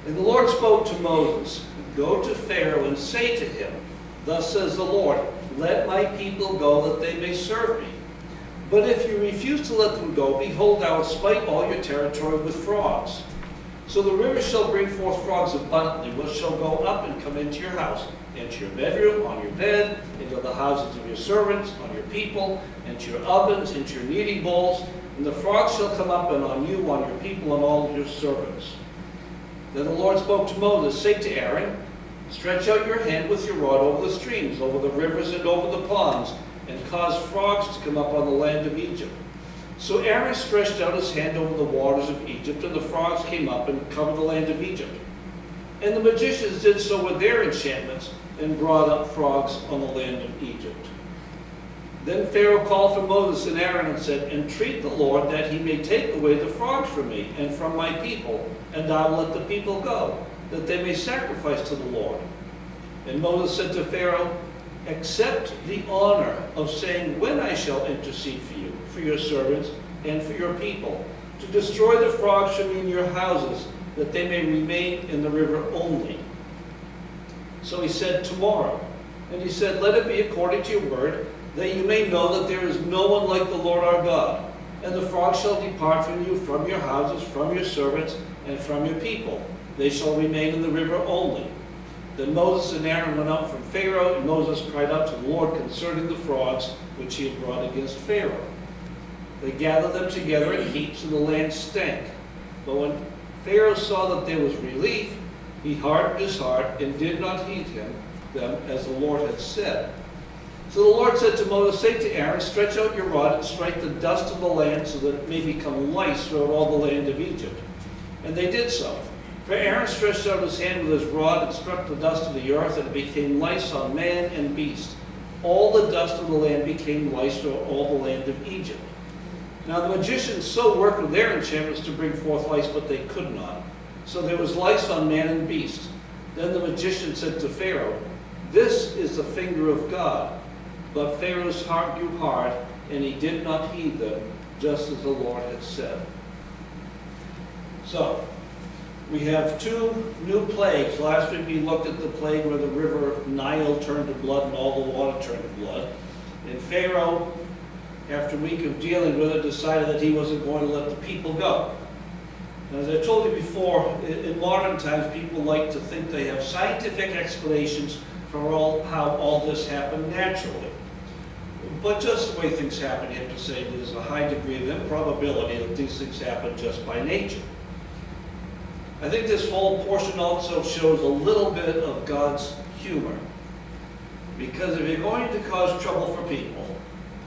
And the Lord spoke to Moses, "Go to Pharaoh and say to him, Thus says the Lord, let my people go that they may serve me. But if you refuse to let them go, behold, I will spite all your territory with frogs. So the river shall bring forth frogs abundantly, which shall go up and come into your house, into your bedroom, on your bed, into the houses of your servants, on your people, into your ovens, into your kneading bowls. And the frogs shall come up and on you, on your people, and all your servants." Then the Lord spoke to Moses, "Say to Aaron, stretch out your hand with your rod over the streams, over the rivers, and over the ponds, and cause frogs to come up on the land of Egypt." So Aaron stretched out his hand over the waters of Egypt, and the frogs came up and covered the land of Egypt. And the magicians did so with their enchantments, and brought up frogs on the land of Egypt. Then Pharaoh called for Moses and Aaron and said, "Entreat the Lord that he may take away the frogs from me and from my people, and I will let the people go, that they may sacrifice to the Lord." And Moses said to Pharaoh, "Accept the honor of saying when I shall intercede for you, for your servants, and for your people, to destroy the frogs from in your houses, that they may remain in the river only." So he said, "Tomorrow." And he said, "Let it be according to your word, that you may know that there is no one like the Lord our God. And the frogs shall depart from you, from your houses, from your servants, and from your people. They shall remain in the river only." Then Moses and Aaron went up from Pharaoh, and Moses cried out to the Lord concerning the frogs which he had brought against Pharaoh. They gathered them together in heaps, and the land stank. But when Pharaoh saw that there was relief, he hardened his heart and did not heed them as the Lord had said. So the Lord said to Moses, "Say to Aaron, stretch out your rod and strike the dust of the land, so that it may become lice throughout all the land of Egypt." And they did so. For Aaron stretched out his hand with his rod and struck the dust of the earth, and it became lice on man and beast. All the dust of the land became lice throughout all the land of Egypt. Now the magicians so worked with their enchantments to bring forth lice, but they could not. So there was lice on man and beast. Then the magician said to Pharaoh, "This is the finger of God." But Pharaoh's heart grew hard, and he did not heed them, just as the Lord had said. So, we have two new plagues. Last week we looked at the plague where the river Nile turned to blood and all the water turned to blood. And Pharaoh, after a week of dealing with it, decided that he wasn't going to let the people go. As I told you before, in modern times people like to think they have scientific explanations for how all this happened naturally. But just the way things happen, you have to say there's a high degree of improbability that these things happen just by nature. I think this whole portion also shows a little bit of God's humor. Because if you're going to cause trouble for people,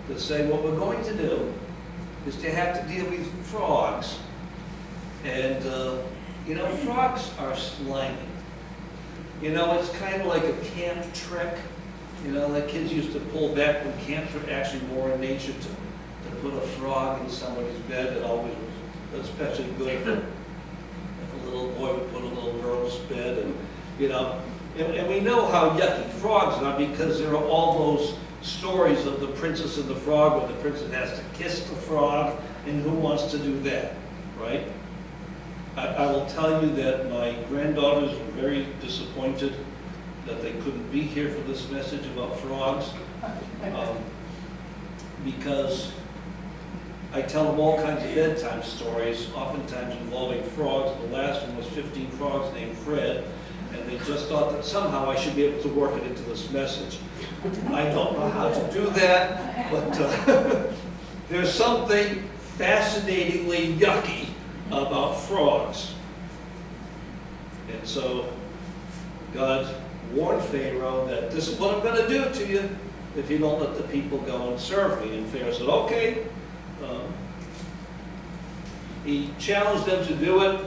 to say what we're going to do is to have to deal with frogs. And, frogs are slangy. It's kind of like a camp trick. Like kids used to pull back when camps were actually more in nature to put a frog in somebody's bed. It always was especially good if a little boy would put a little girl's bed. And we know how yucky frogs are because there are all those stories of the Princess and the Frog where the princess has to kiss the frog, and who wants to do that, right? I will tell you that my granddaughters were very disappointed that they couldn't be here for this message about frogs, because I tell them all kinds of bedtime stories, oftentimes involving frogs. The last one was 15 frogs named Fred, and they just thought that somehow I should be able to work it into this message. I don't know how to do that, but there's something fascinatingly yucky about frogs. And so God warned Pharaoh that this is what I'm going to do to you if you don't let the people go and serve me. And Pharaoh said, okay. He challenged them to do it,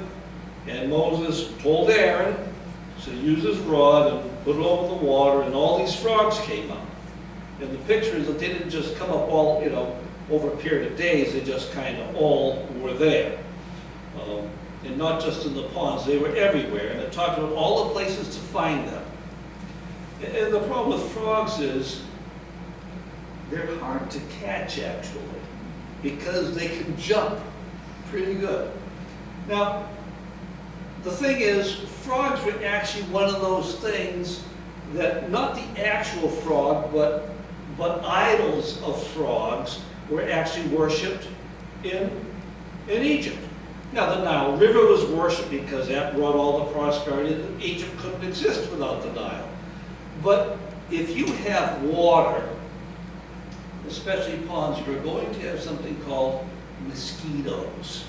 and Moses told Aaron to use his rod and put it over the water, and all these frogs came up. And the picture is that they didn't just come up all, over a period of days, they just kind of all were there. And not just in the ponds, they were everywhere. And it talked about all the places to find them. And the problem with frogs is they're hard to catch, actually, because they can jump pretty good. Now, the thing is, frogs were actually one of those things that, not the actual frog, but idols of frogs were actually worshipped in Egypt. Now, the Nile River was worshipped because that brought all the prosperity. Egypt couldn't exist without the Nile. But if you have water, especially ponds, you're going to have something called mosquitoes.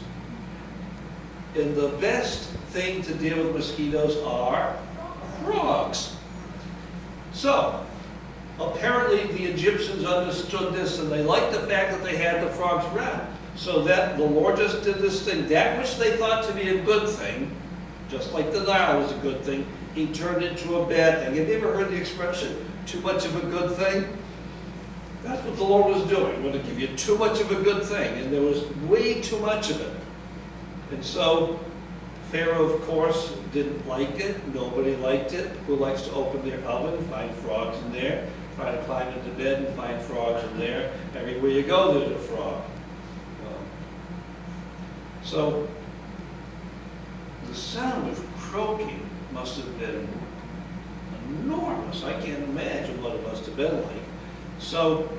And the best thing to deal with mosquitoes are frogs. So, apparently the Egyptians understood this, and they liked the fact that they had the frogs around. So that the Lord just did this thing, that which they thought to be a good thing, just like the Nile was a good thing, he turned it into a bad thing. Have you ever heard the expression, too much of a good thing? That's what the Lord was doing. He wanted to give you too much of a good thing, and there was way too much of it. And so, Pharaoh, of course, didn't like it. Nobody liked it. Who likes to open their oven and find frogs in there? Try to climb into bed and find frogs in there. Everywhere you go, there's a frog. So, the sound of croaking must have been enormous. I can't imagine what it must have been like. So,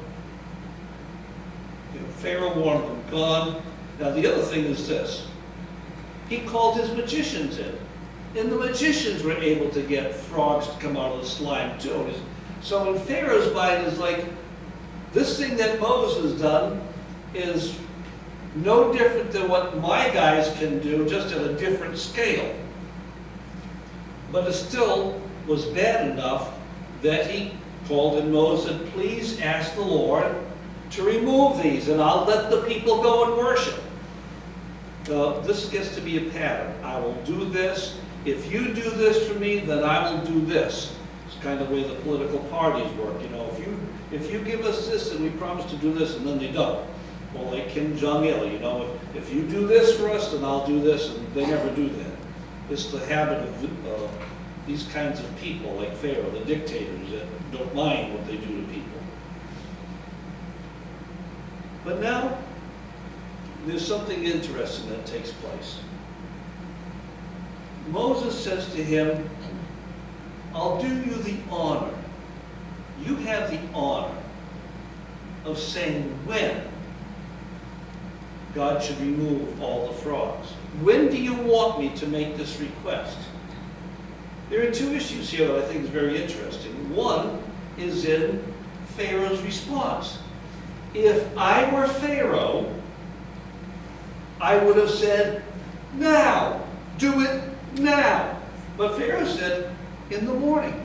Pharaoh wanted them gone. Now, the other thing is this. He called his magicians in. And the magicians were able to get frogs to come out of the slime, too. So in Pharaoh's mind, it's like, this thing that Moses done is no different than what my guys can do, just at a different scale. But it still was bad enough that he called in Moses and please ask the Lord to remove these, and I'll let the people go and worship. This gets to be a pattern. I will do this. If you do this for me, then I will do this. It's kind of the way the political parties work. You know, if you give us this and we promise to do this, and then they don't. Well, like Kim Jong-il, you know, if you do this for us, then I'll do this, and they never do that. It's the habit of these kinds of people, like Pharaoh, the dictators, that don't mind what they do to people. But now, there's something interesting that takes place. Moses says to him, I'll do you the honor. You have the honor of saying when God should remove all the frogs. When do you want me to make this request? There are two issues here that I think is very interesting. One is in Pharaoh's response. If I were Pharaoh, I would have said, now, do it now. But Pharaoh said, in the morning.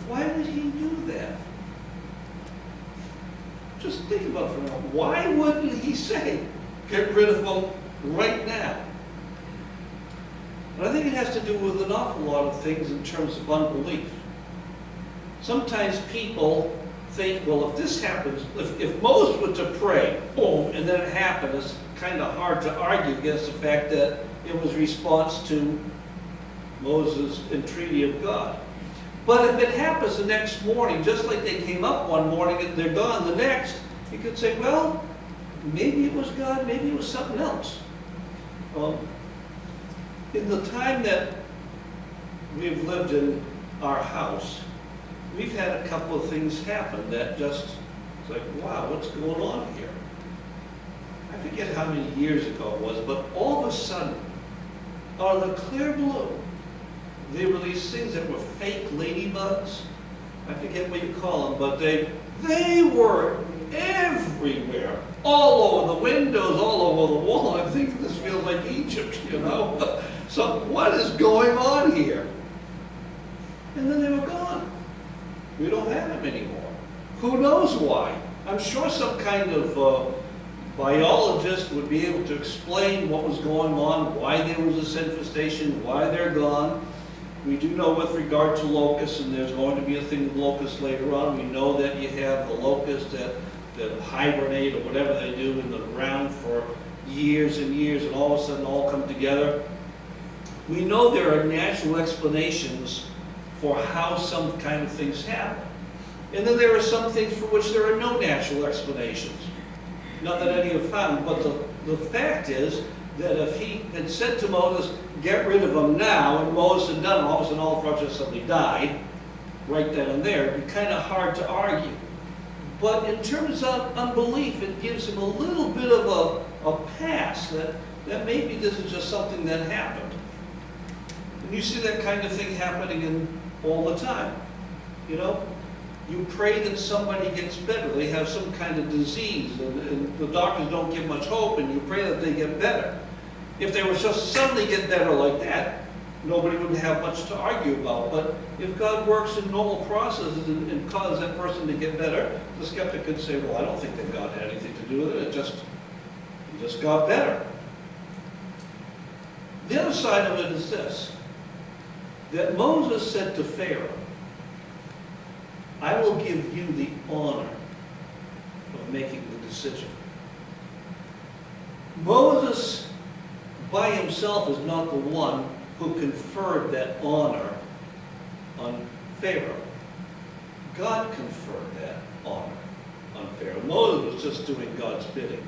Why would he do that? Just think about it for a moment. Why wouldn't he say, get rid of them right now? And I think it has to do with an awful lot of things in terms of unbelief. Sometimes people think, well, if this happens, if Moses were to pray, boom, and then it happened, it's kind of hard to argue against the fact that it was response to Moses' entreaty of God. But if it happens the next morning, just like they came up one morning and they're gone the next, you could say, well, maybe it was God, maybe it was something else. In the time that we've lived in our house, we've had a couple of things happen that just, it's like, wow, what's going on here? I forget how many years ago it was, but all of a sudden, out of the clear blue, there were these things that were fake ladybugs. I forget what you call them, but they were everywhere, all over the windows, all over the wall. I'm thinking this feels like Egypt, you know? So what is going on here? And then they were gone. We don't have them anymore. Who knows why? I'm sure some kind of biologist would be able to explain what was going on, why there was this infestation, why they're gone. We do know with regard to locusts, and there's going to be a thing with locusts later on, we know that you have the locusts that hibernate or whatever they do in the ground for years and years, and all of a sudden all come together. We know there are natural explanations for how some kind of things happen. And then there are some things for which there are no natural explanations. Not that any have found, but the fact is that if he had said to Moses, get rid of them now, and Moses had done it, all of a sudden all the prophets suddenly died, right then and there, it'd be kind of hard to argue. But in terms of unbelief, it gives him a little bit of a pass that maybe this is just something that happened. And you see that kind of thing happening all the time. You know, you pray that somebody gets better. They have some kind of disease, and the doctors don't give much hope, and you pray that they get better. If they were just suddenly get better like that, nobody would have much to argue about. But if God works in normal processes and causes that person to get better, the skeptic could say, well, I don't think that God had anything to do with it. It just got better. The other side of it is this, that Moses said to Pharaoh, I will give you the honor of making the decision. Moses by himself is not the one who conferred that honor on Pharaoh. God conferred that honor on Pharaoh. Moses was just doing God's bidding.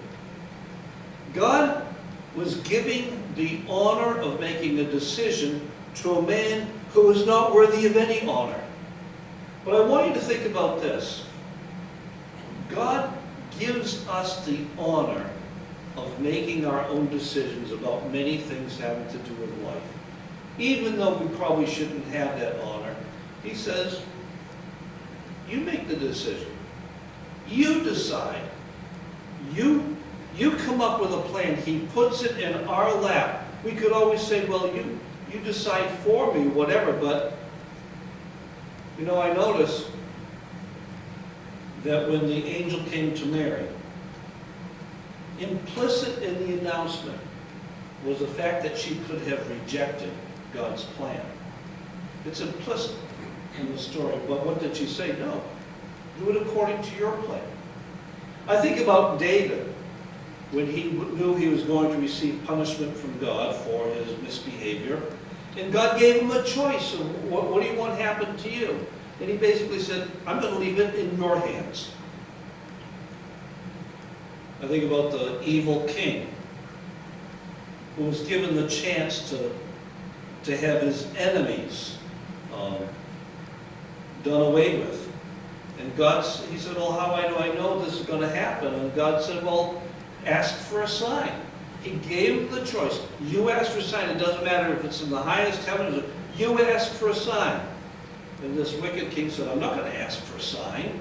God was giving the honor of making a decision to a man who was not worthy of any honor. But I want you to think about this. God gives us the honor of making our own decisions about many things having to do with life. Even though we probably shouldn't have that honor, he says, you make the decision. You decide. You come up with a plan. He puts it in our lap. We could always say, well, you decide for me, whatever, but you know, I notice that when the angel came to Mary, implicit in the announcement was the fact that she could have rejected God's plan. It's implicit in the story, but what did she say? No, do it according to your plan. I think about David when he knew he was going to receive punishment from God for his misbehavior. And God gave him a choice of what do you want happen to you? And he basically said, I'm going to leave it in your hands. I think about the evil king who was given the chance to have his enemies done away with. And he said, well, how do I know this is going to happen? And God said, well, ask for a sign. He gave him the choice. You ask for a sign. It doesn't matter if it's in the highest heavens. You ask for a sign. And this wicked king said, I'm not going to ask for a sign.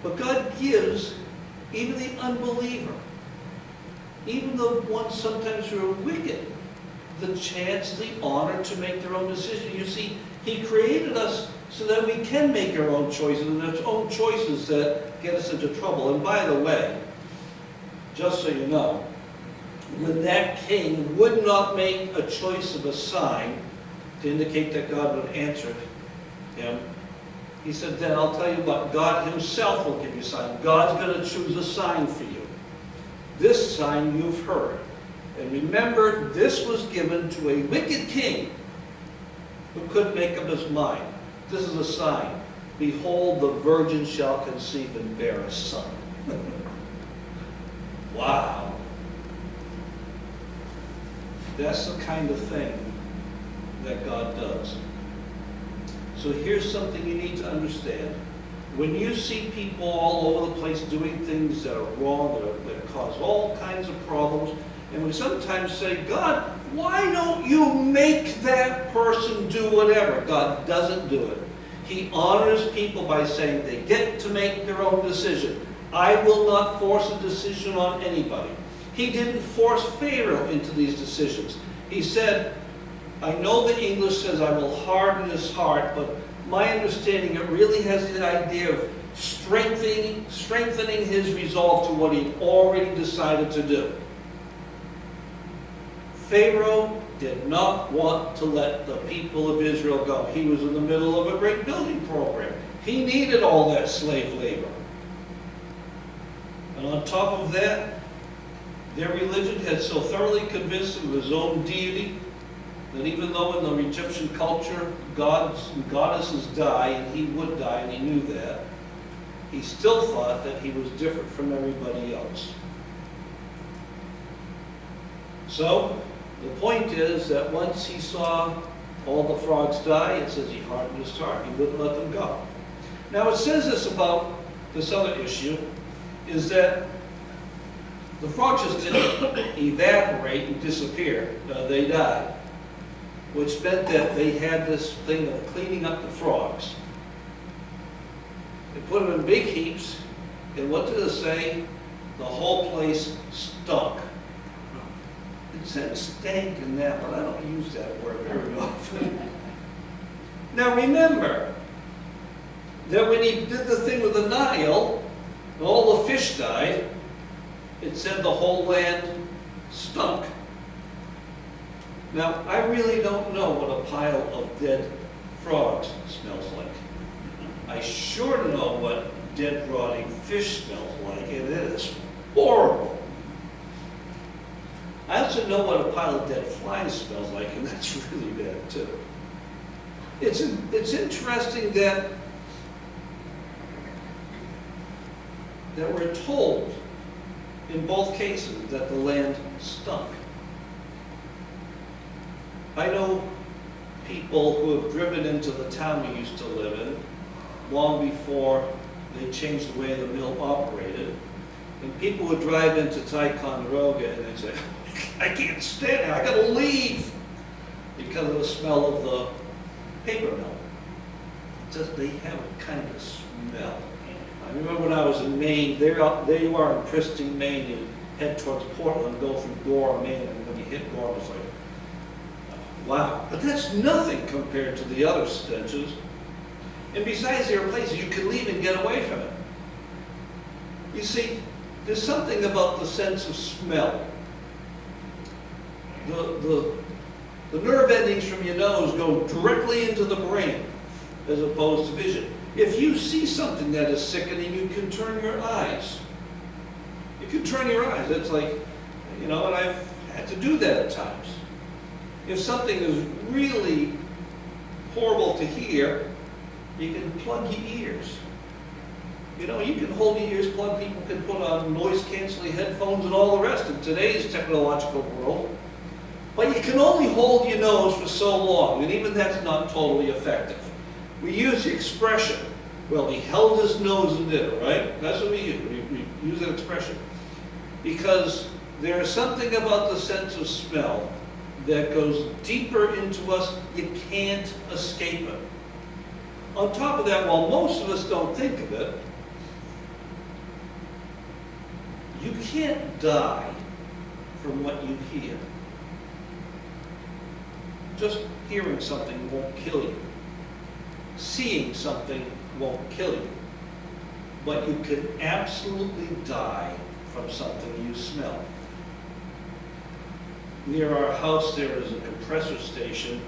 But God gives even the unbeliever, even the ones sometimes who are wicked, the chance, the honor to make their own decision. You see, he created us so that we can make our own choices, and it's own choices that get us into trouble. And by the way, just so you know, when that king would not make a choice of a sign to indicate that God would answer him, he said, then I'll tell you what, God himself will give you a sign. God's going to choose a sign for you. This sign you've heard. And remember, this was given to a wicked king who couldn't make up his mind. This is a sign. Behold, the virgin shall conceive and bear a son. Wow. That's the kind of thing that God does. So here's something you need to understand. When you see people all over the place doing things that are wrong, that cause all kinds of problems, and we sometimes say, God, why don't you make that person do whatever? God doesn't do it. He honors people by saying they get to make their own decision. I will not force a decision on anybody. He didn't force Pharaoh into these decisions. He said, I know the English says I will harden his heart, but my understanding, it really has the idea of strengthening his resolve to what he already decided to do. Pharaoh did not want to let the people of Israel go. He was in the middle of a great building program. He needed all that slave labor. And on top of that, their religion had so thoroughly convinced him of his own deity that even though in the Egyptian culture gods and goddesses die, and he would die, and he knew that, he still thought that he was different from everybody else. So the point is that once he saw all the frogs die, it says he hardened his heart. He wouldn't let them go. Now it says this about this other issue, is that the frogs just didn't evaporate and disappear. They died, which meant that they had this thing of cleaning up the frogs. They put them in big heaps, and what did it say? The whole place stunk. It said stank in that, but I don't use that word very often. Now remember that when he did the thing with the Nile, all the fish died. It said the whole land stunk. Now, I really don't know what a pile of dead frogs smells like. I sure know what dead rotting fish smells like, and it is horrible. I also know what a pile of dead flies smells like, and that's really bad too. It's interesting that we're told in both cases that the land stunk. I know people who have driven into the town we used to live in long before they changed the way the mill operated. And people would drive into Ticonderoga and they'd say, I can't stand it, I gotta leave because of the smell of the paper mill. Just they have a kind of smell. I remember when I was in Maine, there you are in pristine Maine, you head towards Portland, go through Gore, Maine, and when you hit Gore, it's like, wow. But that's nothing compared to the other stenches. And besides, there are places you can leave and get away from it. You see, there's something about the sense of smell. The nerve endings from your nose go directly into the brain as opposed to vision. If you see something that is sickening, you can turn your eyes. You can turn your eyes. It's like, you know, and I've had to do that at times. If something is really horrible to hear, you can plug your ears. You know, you can hold your ears plugged. People can put on noise-canceling headphones and all the rest in today's technological world. But you can only hold your nose for so long, and even that's not totally effective. We use the expression, well, he held his nose and did it, right? That's what we use. We use that expression. Because there is something about the sense of smell that goes deeper into us. You can't escape it. On top of that, while most of us don't think of it, you can't die from what you hear. Just hearing something won't kill you. Seeing something won't kill you. But you can absolutely die from something you smell. Near our house there is a compressor station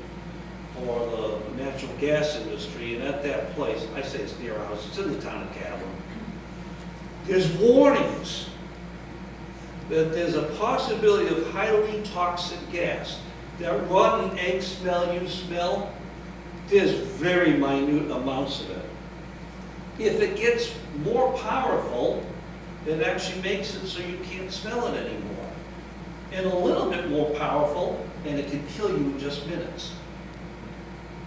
for the natural gas industry, and at that place, I say it's near our house, it's in the town of Cavan, there's warnings that there's a possibility of highly toxic gas. That rotten egg smell you smell, there's very minute amounts of it. If it gets more powerful, it actually makes it so you can't smell it anymore. And a little bit more powerful, and it can kill you in just minutes.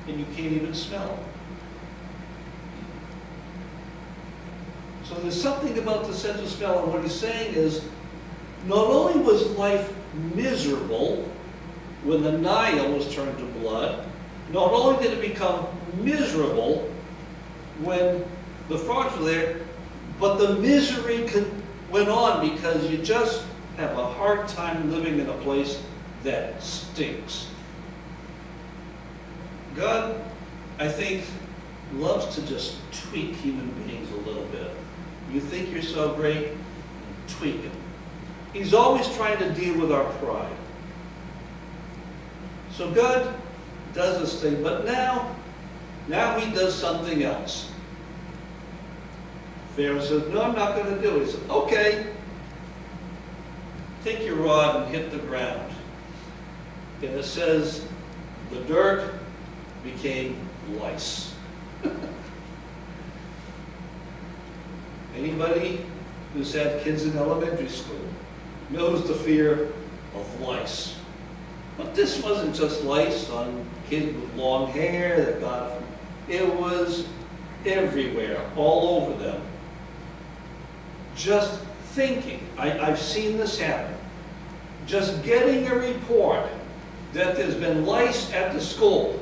And you can't even smell it. So there's something about the sense of smell, and what he's saying is, not only was life miserable when the Nile was turned to blood, not only did it become miserable when the frogs were there, but the misery went on because you just have a hard time living in a place that stinks. God, I think, loves to just tweak human beings a little bit. You think you're so great? Tweak him. He's always trying to deal with our pride. So God does this thing, but now he does something else. Pharaoh says, no, I'm not going to do it. He said, okay, take your rod and hit the ground. And it says, the dirt became lice. Anybody who's had kids in elementary school knows the fear of lice. But this wasn't just lice on kids with long hair that got them. It was everywhere, all over them. Just thinking, I've seen this happen. Just getting a report that there's been lice at the school,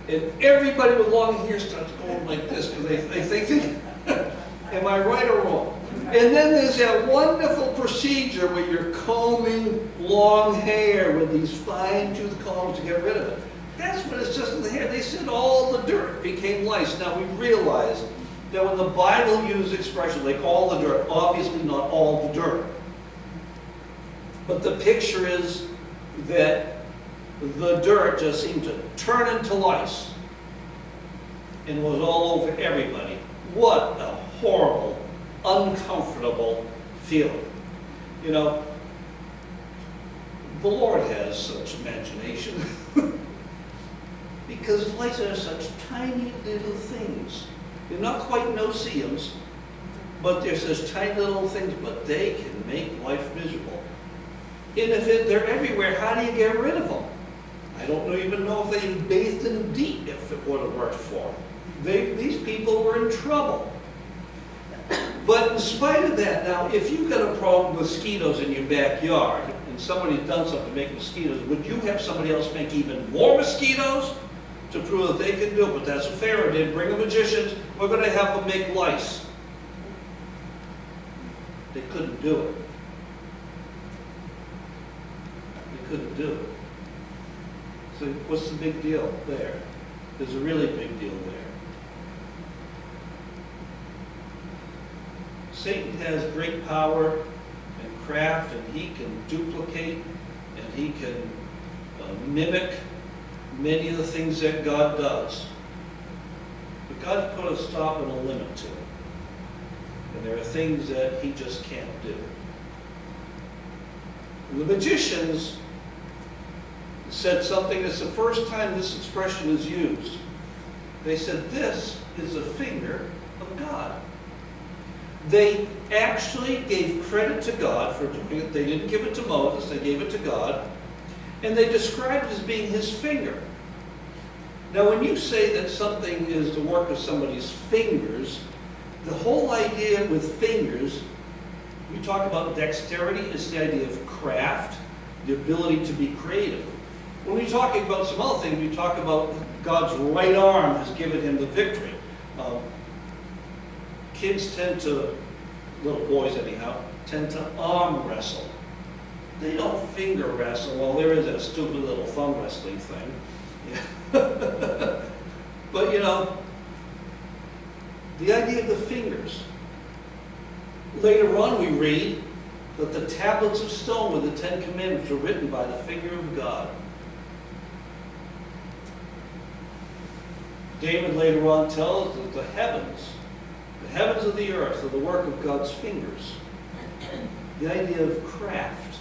and everybody with long hair starts going like this because they think, am I right or wrong? And then there's that wonderful procedure where you're combing long hair with these fine-tooth combs to get rid of it. That's when it's just in the hair. They said all the dirt became lice. Now we realize that when the Bible uses expressions like all the dirt, obviously not all the dirt. But the picture is that the dirt just seemed to turn into lice and was all over everybody. What a horrible, uncomfortable feeling. You know, the Lord has such imagination because lice are such tiny little things. They're not quite no-see-ums, but they're such tiny little things, but they can make life miserable. And if they're everywhere, how do you get rid of them? I don't even know if they bathed in DEET if it would have worked for them. These people were in trouble. But in spite of that, now, if you've got a problem with mosquitoes in your backyard, and somebody's done something to make mosquitoes, would you have somebody else make even more mosquitoes to prove that they can do it? But that's what Pharaoh did. Bring the magicians, we're going to have them make lice. They couldn't do it. They couldn't do it. So what's the big deal there? There's a really big deal there. Satan has great power and craft, and he can duplicate, and he can mimic many of the things that God does. But God put a stop and a limit to it. And there are things that he just can't do. And the magicians said something that's the first time this expression is used. They said, this is a finger of God. They actually gave credit to God for doing it. They didn't give it to Moses, they gave it to God. And they described it as being his finger. Now when you say that something is the work of somebody's fingers, the whole idea with fingers, we talk about dexterity, is the idea of craft, the ability to be creative. When we're talking about some other things, we talk about God's right arm has given him the victory. Kids tend to, little boys anyhow, tend to arm wrestle. They don't finger wrestle. Well, there is that stupid little thumb wrestling thing. Yeah. But you know, the idea of the fingers. Later on we read that the tablets of stone with the 10 Commandments were written by the finger of God. David later on tells us that the heavens of the earth are the work of God's fingers. The idea of craft.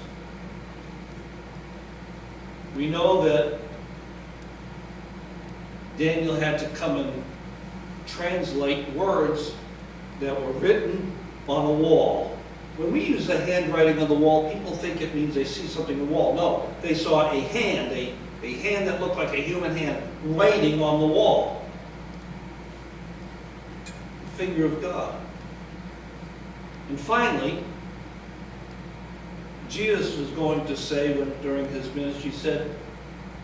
We know that Daniel had to come and translate words that were written on a wall. When we use the handwriting on the wall, people think it means they see something on the wall. No, they saw a hand, a hand that looked like a human hand, writing on the wall. The finger of God. And finally, Jesus was going to say during his ministry, he said,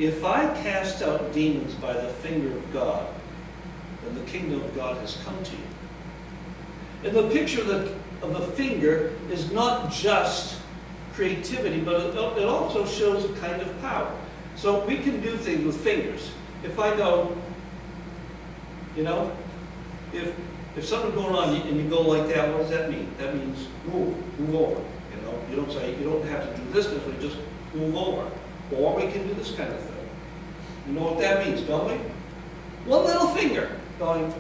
if I cast out demons by the finger of God, then the kingdom of God has come to you. And the picture of the finger is not just creativity, but it also shows a kind of power. So we can do things with fingers. If I go, you know, if someone's going on and you go like that, what does that mean? That means move over. You know, you don't say, you don't have to do this, but just move over. Or we can do this kind of thing. You know what that means, don't we? One little finger going.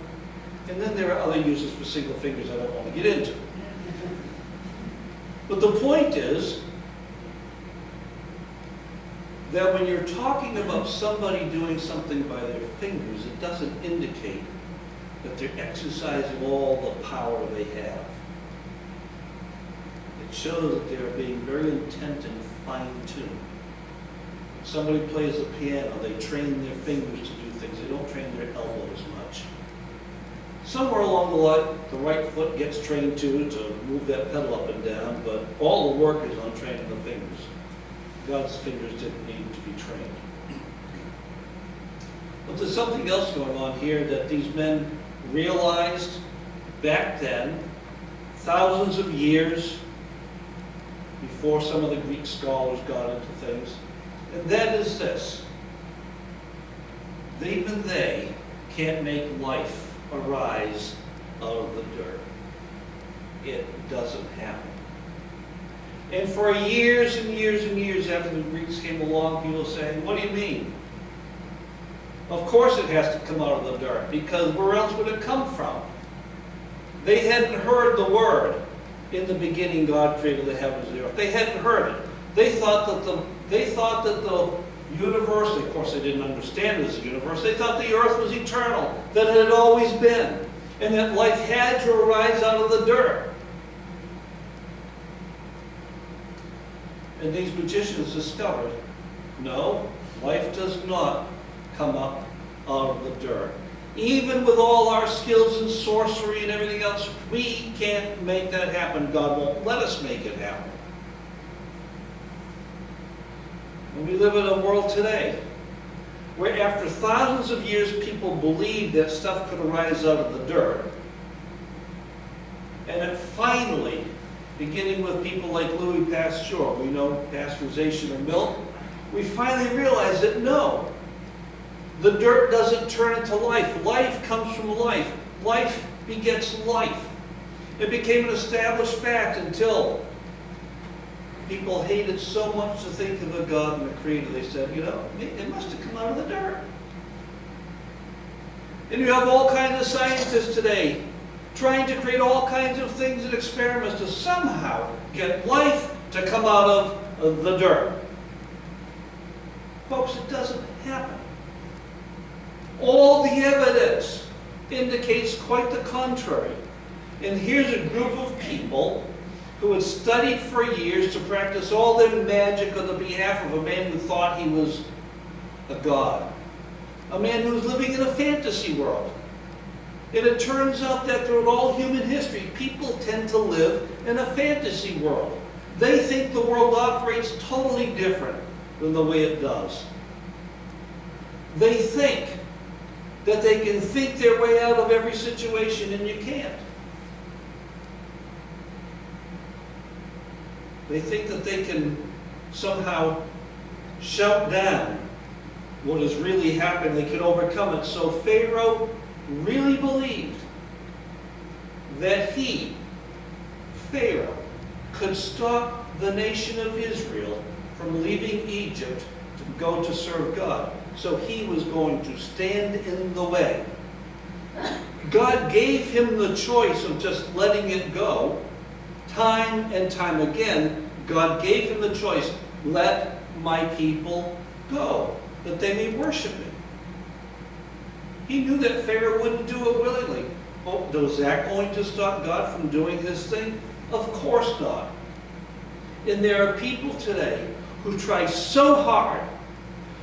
And then there are other uses for single fingers I don't want to get into. But the point is that when you're talking about somebody doing something by their fingers, it doesn't indicate that they're exercising all the power they have. It shows that they're being very intent and fine-tuned. Somebody plays the piano, they train their fingers to do things. They don't train their elbows much. Somewhere along the line, the right foot gets trained to move that pedal up and down, but all the work is on training the fingers. God's fingers didn't need to be trained. But there's something else going on here that these men realized back then, thousands of years before some of the Greek scholars got into things, and that is this. Even they can't make life arise out of the dirt. It doesn't happen. And for years and years and years after the Greeks came along, people saying, what do you mean? Of course it has to come out of the dirt, because where else would it come from? They hadn't heard the word. In the beginning, God created the heavens and the earth. They hadn't heard it. They thought that the universe, of course they didn't understand this universe, they thought the earth was eternal, that it had always been, and that life had to arise out of the dirt. And these magicians discovered, no, life does not come up out of the dirt. Even with all our skills in sorcery and everything else, we can't make that happen. God won't let us make it happen. And we live in a world today where after thousands of years people believed that stuff could arise out of the dirt. And then finally, beginning with people like Louis Pasteur, we know pasteurization of milk, we finally realized that no, the dirt doesn't turn into life. Life comes from life. Life begets life. It became an established fact until people hated so much to think of a God and a creator. They said, you know, it must have come out of the dirt. And you have all kinds of scientists today trying to create all kinds of things and experiments to somehow get life to come out of the dirt. Folks, it doesn't happen. All the evidence indicates quite the contrary. And here's a group of people who had studied for years to practice all their magic on the behalf of a man who thought he was a god. A man who was living in a fantasy world. And it turns out that throughout all human history, people tend to live in a fantasy world. They think the world operates totally different than the way it does. They think that they can think their way out of every situation, and you can't. They think that they can somehow shout down what is really happening. They can overcome it. So Pharaoh really believed that he, Pharaoh, could stop the nation of Israel from leaving Egypt to go to serve God. So he was going to stand in the way. God gave him the choice of just letting it go. Time and time again, God gave him the choice, let my people go, that they may worship me. He knew that Pharaoh wouldn't do it willingly. Oh, was that going to stop God from doing his thing? Of course not. And there are people today who try so hard,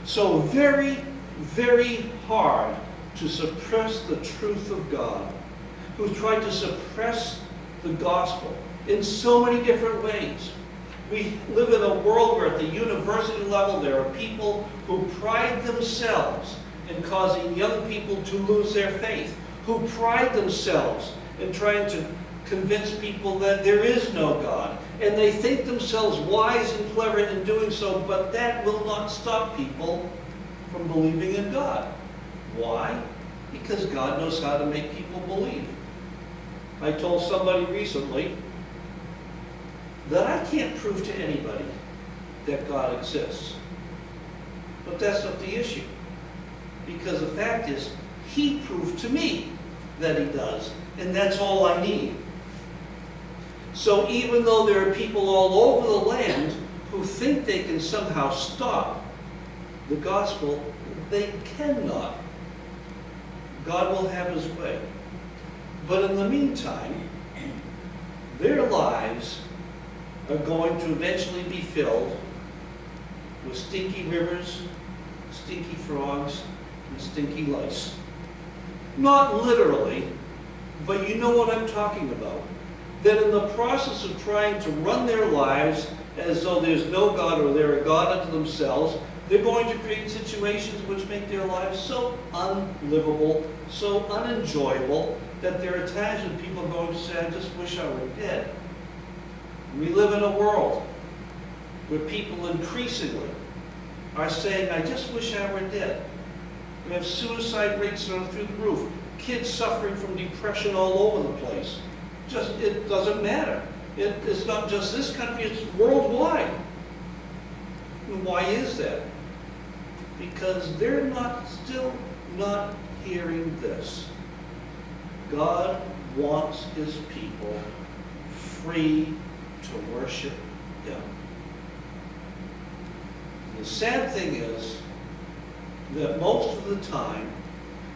so very, very hard to suppress the truth of God, who try to suppress the gospel in so many different ways. We live in a world where at the university level there are people who pride themselves in causing young people to lose their faith, who pride themselves in trying to convince people that there is no God. And they think themselves wise and clever in doing so, but that will not stop people from believing in God. Why? Because God knows how to make people believe. I told somebody recently that I can't prove to anybody that God exists. But that's not the issue. Because the fact is, He proved to me that He does. And that's all I need. So even though there are people all over the land who think they can somehow stop the gospel, they cannot. God will have His way. But in the meantime, their lives are going to eventually be filled with stinky rivers, stinky frogs, and stinky lice. Not literally, but you know what I'm talking about. That in the process of trying to run their lives as though there's no God or they're a God unto themselves, they're going to create situations which make their lives so unlivable, so unenjoyable, that there are times when people are going to say, I just wish I were dead. We live in a world where people increasingly are saying, I just wish I were dead. We have suicide rates that are through the roof. Kids suffering from depression all over the place. It doesn't matter. It's not just this country, it's worldwide. And why is that? Because they're still not hearing this. God wants his people free to worship him. The sad thing is that most of the time,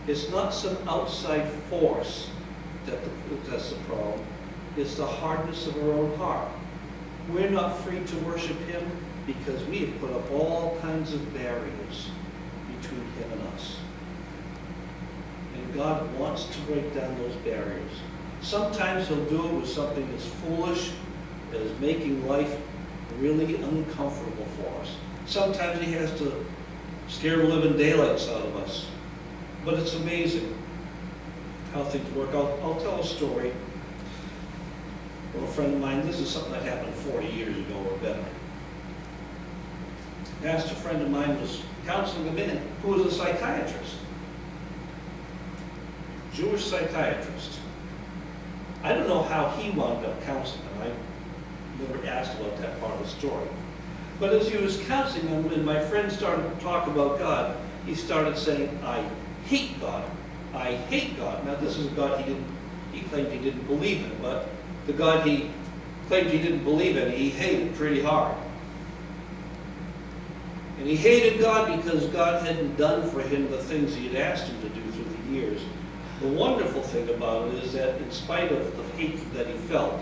it's not some outside force that's the problem. It's the hardness of our own heart. We're not free to worship him because we have put up all kinds of barriers between him and us. And God wants to break down those barriers. Sometimes he'll do it with something as foolish as making life really uncomfortable for us. Sometimes he has to scare the living daylights out of us. But it's amazing how things work. I'll tell a story of a friend of mine. This is something that happened 40 years ago or better. A pastor friend of mine was counseling a man who was a psychiatrist. Jewish psychiatrist. I don't know how he wound up counseling him. I never asked about that part of the story. But as he was counseling him, and my friend started to talk about God, he started saying, I hate God. I hate God. Now this is a God he claimed he didn't believe in, but the God he claimed he didn't believe in, he hated pretty hard. And he hated God because God hadn't done for him the things he had asked him to do through the years. The wonderful thing about it is that in spite of the hatred that he felt,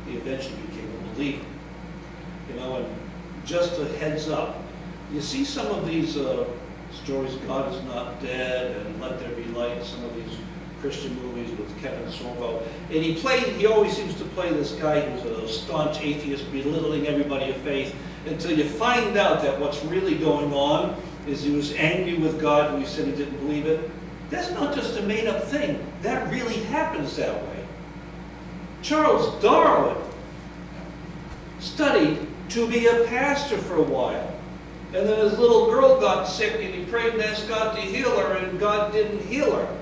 he eventually became a believer. You know, and just a heads up, you see some of these stories, God is not dead, and Let There Be Light, some of these Christian movies with Kevin Sorbo. And he always seems to play this guy who's a staunch atheist, belittling everybody of faith, until you find out that what's really going on is he was angry with God who he said he didn't believe it. That's not just a made-up thing. That really happens that way. Charles Darwin studied to be a pastor for a while. And then his little girl got sick and he prayed and asked God to heal her, and God didn't heal her.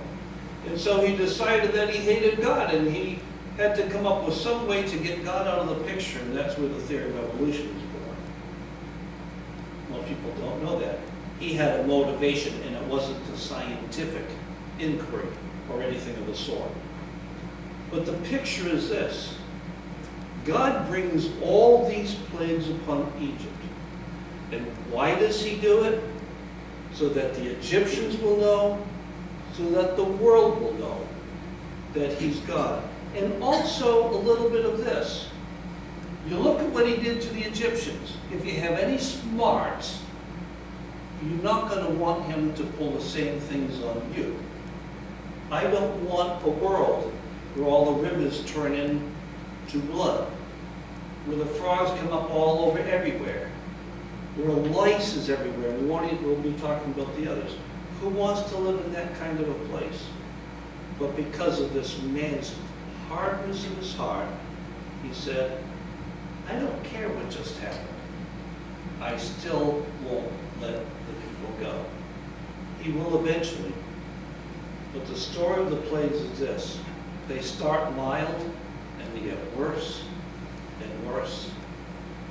And so he decided that he hated God, and he had to come up with some way to get God out of the picture, and that's where the theory of evolution was born. Most people don't know that. He had a motivation, and it wasn't a scientific inquiry or anything of the sort. But the picture is this. God brings all these plagues upon Egypt. And why does he do it? So that the Egyptians will know, so that the world will know that he's God. And also a little bit of this. You look at what he did to the Egyptians. If you have any smarts, you're not going to want him to pull the same things on you. I don't want a world where all the rivers turn into blood, where the frogs come up all over everywhere, where lice is everywhere. We'll be talking about the others. Who wants to live in that kind of a place? But because of this man's hardness in his heart, he said, I don't care what just happened. I still won't let the people go. He will eventually. But the story of the plagues is this. They start mild, and they get worse and worse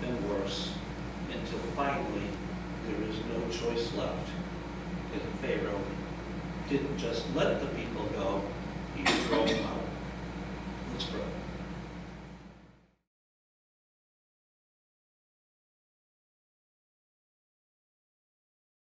and worse, until finally there is no choice left. And Pharaoh didn't just let the people go, he drove them out. Let's pray.